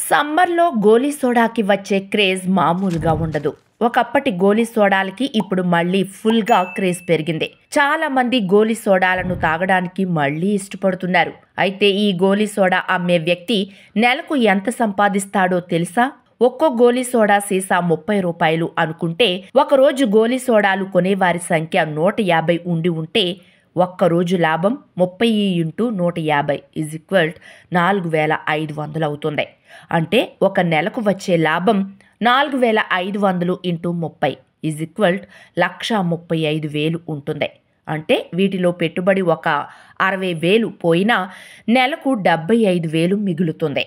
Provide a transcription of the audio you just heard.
సమ్మర్లో గోలీ సోడాకి వచ్చే క్రేజ్ మామూలుగా ఉండదు. ఒకప్పటి గోలీ సోడాలకి ఇప్పుడు మళ్ళీ ఫుల్గా క్రేజ్ పెరిగింది. చాలా మంది గోలీ సోడాలను తాగడానికి మళ్ళీ ఇష్టపడుతున్నారు. అయితే ఈ గోలీ సోడా అమ్మే వ్యక్తి నెలకు ఎంత సంపాదిస్తాడో తెలుసా? ఒక్కో గోలీ సోడా సీసా 30 రూపాయలు అనుకుంటే ఒకరోజు గోలీ సోడాలు కొనేవారి సంఖ్య 150 ఉండి ఉంటే ఒక్కరోజు లాభం 30 × 150 4,500 అవుతుంది. అంటే ఒక నెలకు వచ్చే లాభం 4,500 × 30 1,35,000 ఉంటుంది. అంటే వీటిలో పెట్టుబడి ఒక 60,000 పోయినా నెలకు 75,000 మిగులుతుంది.